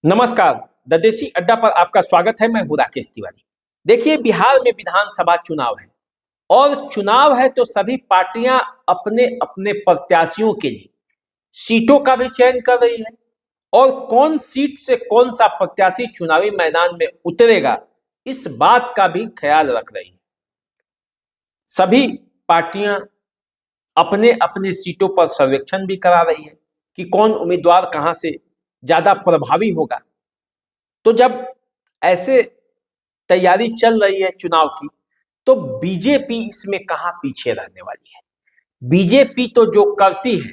नमस्कार। द देसी अड्डा पर आपका स्वागत है। मैं हूं राकेश तिवारी। देखिए, बिहार में विधानसभा चुनाव है और चुनाव है तो सभी पार्टियां अपने अपने प्रत्याशियों के लिए सीटों का भी चयन कर रही है और कौन सीट से कौन सा प्रत्याशी चुनावी मैदान में उतरेगा इस बात का भी ख्याल रख रही है। सभी पार्टियां अपने अपने सीटों पर सर्वेक्षण भी करा रही है कि कौन उम्मीदवार कहां से ज्यादा प्रभावी होगा। तो जब ऐसे तैयारी चल रही है चुनाव की, तो बीजेपी इसमें कहां पीछे रहने वाली है। बीजेपी तो जो करती है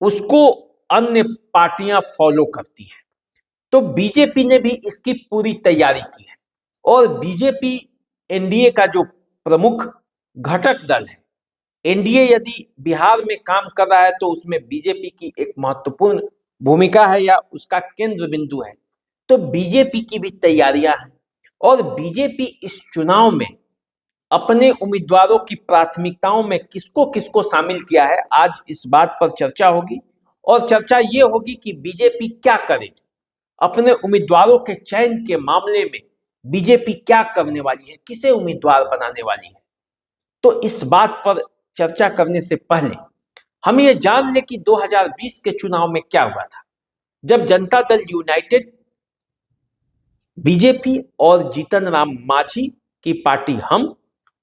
उसको अन्य पार्टियां फॉलो करती हैं। तो बीजेपी ने भी इसकी पूरी तैयारी की है और बीजेपी एनडीए का जो प्रमुख घटक दल है, एनडीए यदि बिहार में काम कर रहा है तो उसमें बीजेपी की एक महत्वपूर्ण भूमिका है या उसका केंद्र बिंदु है। तो बीजेपी की भी तैयारियां हैं और बीजेपी इस चुनाव में अपने उम्मीदवारों की प्राथमिकताओं में किसको किसको शामिल किया है, आज इस बात पर चर्चा होगी। और चर्चा ये होगी कि बीजेपी क्या करेगी अपने उम्मीदवारों के चयन के मामले में। बीजेपी क्या करने वाली है, किसे उम्मीदवार बनाने वाली है। तो इस बात पर चर्चा करने से पहले हम ये जान ले कि 2020 के चुनाव में क्या हुआ था, जब जनता दल यूनाइटेड, बीजेपी और जीतन राम मांझी की पार्टी हम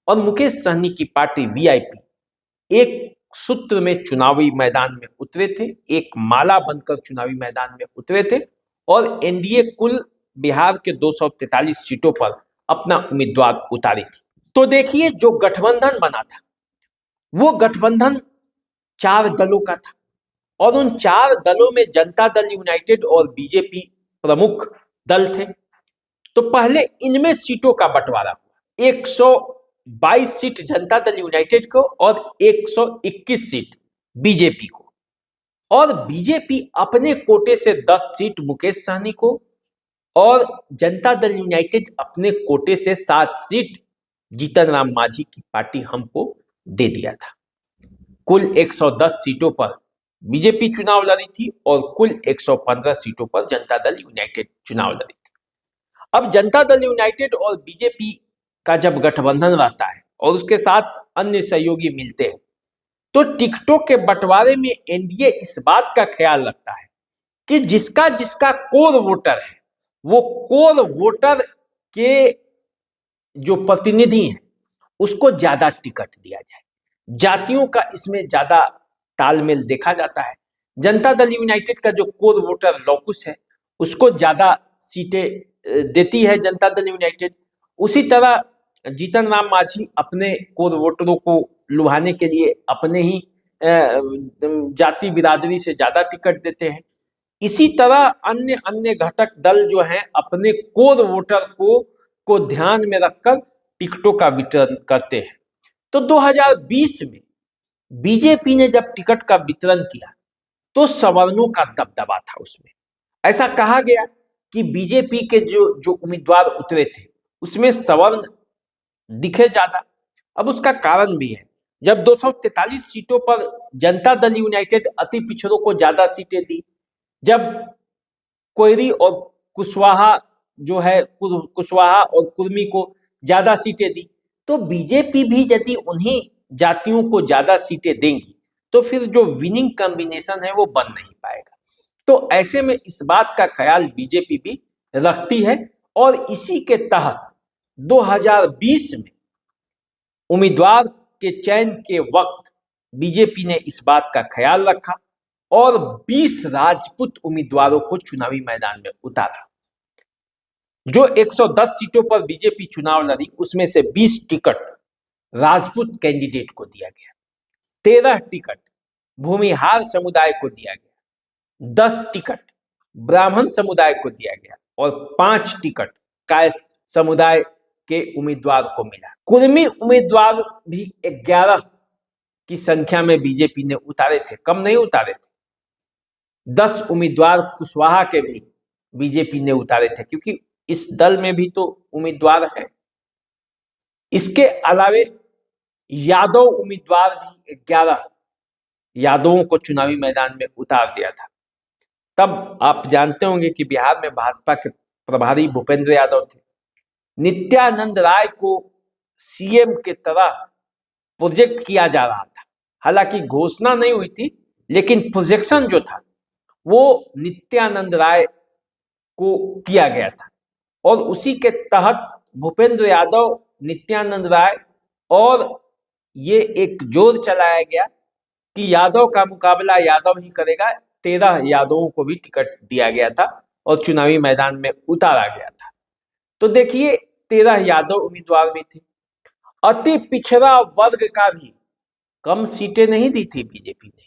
और मुकेश सहनी की पार्टी वीआईपी एक सूत्र में चुनावी मैदान में उतरे थे, एक माला बनकर चुनावी मैदान में उतरे थे और एनडीए कुल बिहार के 243 सीटों पर अपना उम्मीदवार उतारी थी। तो देखिए, जो गठबंधन बना था वो गठबंधन 4 दलों का था और उन 4 दलों में जनता दल यूनाइटेड और बीजेपी प्रमुख दल थे। तो पहले इनमें सीटों का बंटवारा हुआ, 122 सीट जनता दल यूनाइटेड को और 121 सीट बीजेपी को। और बीजेपी अपने कोटे से 10 सीट मुकेश सहनी को और जनता दल यूनाइटेड अपने कोटे से 7 सीट जीतन राम मांझी की पार्टी हमको दे दिया था। कुल 110 सीटों पर बीजेपी चुनाव लड़ी थी और कुल 115 सीटों पर जनता दल यूनाइटेड चुनाव लड़ी थी। अब जनता दल यूनाइटेड और बीजेपी का जब गठबंधन रहता है और उसके साथ अन्य सहयोगी मिलते हैं, तो टिकटों के बंटवारे में एनडीए इस बात का ख्याल रखता है कि जिसका जिसका कोर वोटर है, वो कोर वोटर के जो प्रतिनिधि हैं उसको ज्यादा टिकट दिया जाए। जातियों का इसमें ज्यादा तालमेल देखा जाता है। जनता दल यूनाइटेड का जो कोर वोटर लॉकुस है उसको ज्यादा सीटें देती है जनता दल यूनाइटेड। उसी तरह जीतन राम मांझी अपने कोर वोटरों को लुभाने के लिए अपने ही जाति बिरादरी से ज्यादा टिकट देते हैं। इसी तरह अन्य अन्य घटक दल जो हैं अपने कोर वोटर को ध्यान में रखकर टिकटों का वितरण करते हैं। तो 2020 में बीजेपी ने जब टिकट का वितरण किया तो सवर्णों का दबदबा था उसमें। ऐसा कहा गया कि बीजेपी के जो जो उम्मीदवार उतरे थे उसमें सवर्ण दिखे ज्यादा। अब उसका कारण भी है, जब 243 सीटों पर जनता दल यूनाइटेड अति पिछड़ों को ज्यादा सीटें दी, जब कोयरी और कुशवाहा जो है कुशवाहा और कुर्मी को ज्यादा सीटें दी, तो बीजेपी भी यदि उन्हीं जातियों को ज्यादा सीटें देंगी तो फिर जो विनिंग कॉम्बिनेशन है वो बन नहीं पाएगा। तो ऐसे में इस बात का ख्याल बीजेपी भी रखती है और इसी के तहत 2020 में उम्मीदवार के चयन के वक्त बीजेपी ने इस बात का ख्याल रखा और 20 राजपूत उम्मीदवारों को चुनावी मैदान में उतारा। जो 110 सीटों पर बीजेपी चुनाव लड़ी उसमें से 20 टिकट राजपूत कैंडिडेट को दिया गया, 13 टिकट भूमिहार समुदाय को दिया गया, 10 टिकट ब्राह्मण समुदाय को दिया गया और 5 टिकट कायस्थ समुदाय के उम्मीदवार को मिला। कुर्मी उम्मीदवार भी 11 की संख्या में बीजेपी ने उतारे थे, कम नहीं उतारे थे। 10 उम्मीदवार कुशवाहा के भी बीजेपी ने उतारे थे, क्योंकि इस दल में भी तो उम्मीदवार हैं। इसके अलावे यादव उम्मीदवार भी 11 यादवों को चुनावी मैदान में उतार दिया था। तब आप जानते होंगे कि बिहार में भाजपा के प्रभारी भूपेंद्र यादव थे। नित्यानंद राय को सीएम के तरह प्रोजेक्ट किया जा रहा था। हालांकि घोषणा नहीं हुई थी, लेकिन प्रोजेक्शन जो था वो नित्यानंद राय को किया गया था और उसी के तहत भूपेंद्र यादव, नित्यानंद राय और ये एक जोर चलाया गया कि यादव का मुकाबला यादव ही करेगा। 13 यादवों को भी टिकट दिया गया था और चुनावी मैदान में उतारा गया था। तो देखिए 13 यादव उम्मीदवार भी थे। अति पिछड़ा वर्ग का भी कम सीटें नहीं दी थी बीजेपी ने।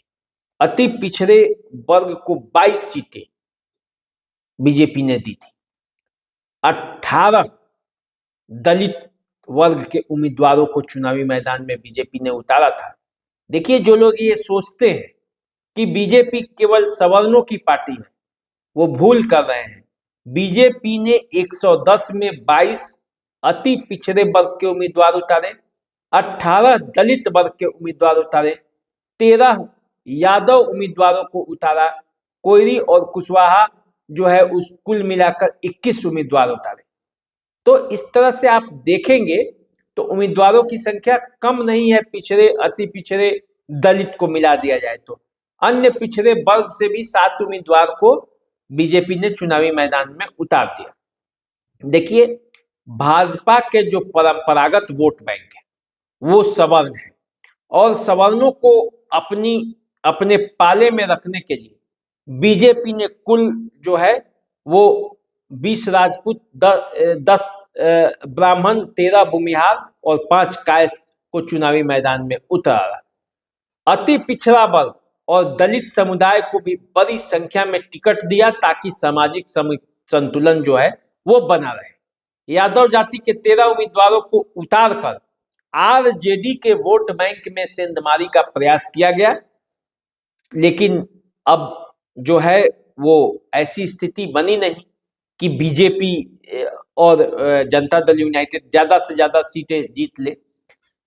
अति पिछड़े वर्ग को 22 सीटें बीजेपी ने दी थी। 18 दलित वर्ग के उम्मीदवारों को चुनावी मैदान में बीजेपी ने उतारा था। देखिए, जो लोग ये सोचते हैं कि बीजेपी केवल सवर्णों की पार्टी है, वो भूल कर रहे हैं। बीजेपी ने 110 में 22 अति पिछड़े वर्ग के उम्मीदवार उतारे, 18 दलित वर्ग के उम्मीदवार उतारे, 13 यादव उम्मीदवारों को उतारा, कोयरी और कुशवाहा जो है उस कुल मिलाकर 21 उम्मीदवार उतारे। तो इस तरह से आप देखेंगे तो उम्मीदवारों की संख्या कम नहीं है। पिछड़े, अति पिछड़े, दलित को मिला दिया जाए तो अन्य पिछड़े वर्ग से भी 7 उम्मीदवार को बीजेपी ने चुनावी मैदान में उतार दिया। देखिए, भाजपा के जो परंपरागत वोट बैंक है वो सवर्ण है और सवर्णों को अपने पाले में रखने के लिए बीजेपी ने कुल जो है वो 20 राजपूत, 10 ब्राह्मण, 13 भूमिहार और 5 कायस्थ को चुनावी मैदान में उतारा। अति पिछड़ा वर्ग और दलित समुदाय को भी बड़ी संख्या में टिकट दिया ताकि सामाजिक संतुलन जो है वो बना रहे। यादव जाति के 13 उम्मीदवारों को उतार कर आरजेडी के वोट बैंक में सेंधमारी का प्रयास किया गया, लेकिन अब जो है वो ऐसी स्थिति बनी नहीं कि बीजेपी और जनता दल यूनाइटेड ज्यादा से ज्यादा सीटें जीत ले।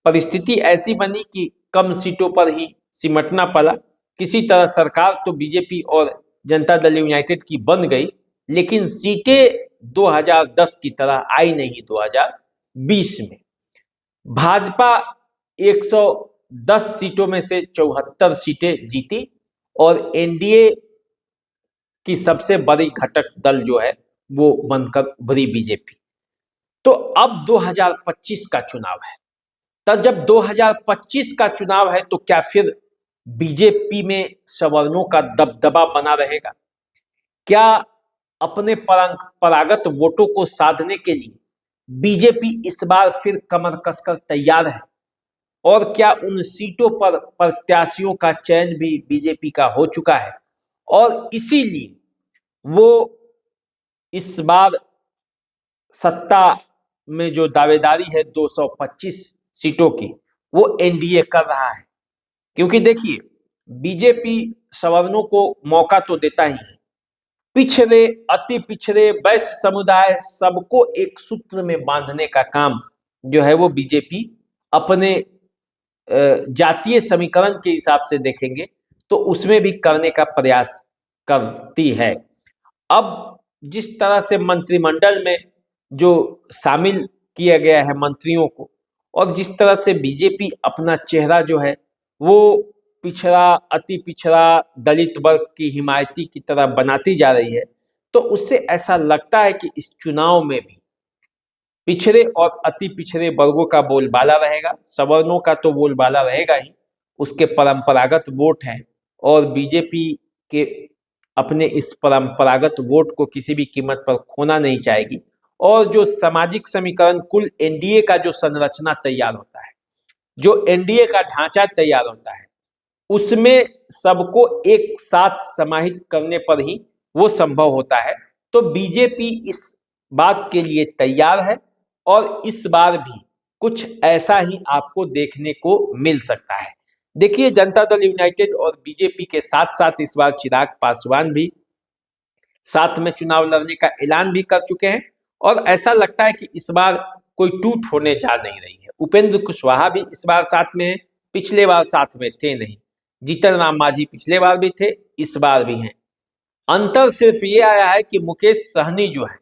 परिस्थिति ऐसी बनी कि कम सीटों पर ही सिमटना पड़ा। किसी तरह सरकार तो बीजेपी और जनता दल यूनाइटेड की बन गई, लेकिन सीटें 2010 की तरह आई नहीं। 2020 में भाजपा 110 सीटों में से 74 सीटें जीती और एनडीए की सबसे बड़ी घटक दल जो है वो बनकर उभरी बीजेपी। तो अब 2025 का चुनाव है। तब जब 2025 का चुनाव है तो क्या फिर बीजेपी में सवर्णों का दबदबा बना रहेगा? क्या अपने परंपरागत वोटों को साधने के लिए बीजेपी इस बार फिर कमर कसकर तैयार है? और क्या उन सीटों पर प्रत्याशियों का चयन भी बीजेपी का हो चुका है और इसीलिए वो इस बार सत्ता में जो दावेदारी है 225 सीटों की वो एनडीए कर रहा है? क्योंकि देखिए, बीजेपी सवर्णों को मौका तो देता ही है, पिछड़े, अति पिछड़े, वैश्य समुदाय सबको एक सूत्र में बांधने का काम जो है वो बीजेपी अपने जातीय समीकरण के हिसाब से देखेंगे तो उसमें भी करने का प्रयास करती है। अब जिस तरह से मंत्रिमंडल में जो शामिल किया गया है मंत्रियों को और जिस तरह से बीजेपी अपना चेहरा जो है वो पिछड़ा, अति पिछड़ा, दलित वर्ग की हिमायती की तरह बनाती जा रही है, तो उससे ऐसा लगता है कि इस चुनाव में भी पिछड़े और अति पिछड़े वर्गों का बोलबाला रहेगा। सवर्णों का तो बोलबाला रहेगा ही, उसके परंपरागत वोट हैं और बीजेपी के अपने इस परंपरागत वोट को किसी भी कीमत पर खोना नहीं चाहेगी। और जो सामाजिक समीकरण, कुल एनडीए का जो संरचना तैयार होता है, जो एनडीए का ढांचा तैयार होता है, उसमें सबको एक साथ समाहित करने पर ही वो संभव होता है। तो बीजेपी इस बात के लिए तैयार है और इस बार भी कुछ ऐसा ही आपको देखने को मिल सकता है। देखिए, जनता दल यूनाइटेड और बीजेपी के साथ साथ इस बार चिराग पासवान भी साथ में चुनाव लड़ने का ऐलान भी कर चुके हैं और ऐसा लगता है कि इस बार कोई टूट होने जा नहीं रही है। उपेंद्र कुशवाहा भी इस बार साथ में है, पिछले बार साथ में थे नहीं। जीतन राम मांझी पिछले बार भी थे, इस बार भी हैं। अंतर सिर्फ ये आया है कि मुकेश सहनी जो है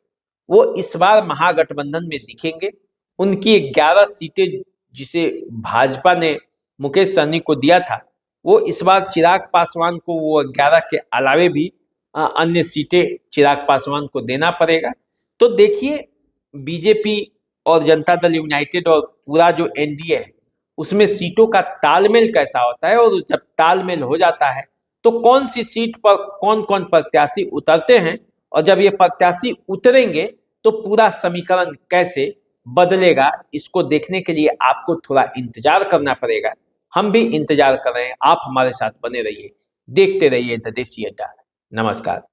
वो इस बार महागठबंधन में दिखेंगे। उनकी 11 सीटें जिसे भाजपा ने मुकेश सहनी को दिया था, वो इस बार चिराग पासवान को वो 11 के अलावे भी अन्य सीटें चिराग पासवान को देना पड़ेगा। तो देखिए, बीजेपी और जनता दल यूनाइटेड और पूरा जो एनडीए है उसमें सीटों का तालमेल कैसा होता है, और जब तालमेल हो जाता है तो कौन सी सीट पर कौन कौन प्रत्याशी उतरते हैं, और जब ये प्रत्याशी उतरेंगे तो पूरा समीकरण कैसे बदलेगा, इसको देखने के लिए आपको थोड़ा इंतजार करना पड़ेगा। हम भी इंतजार कर रहे हैं, आप हमारे साथ बने रहिए, देखते रहिए द देसी अड्डा। नमस्कार।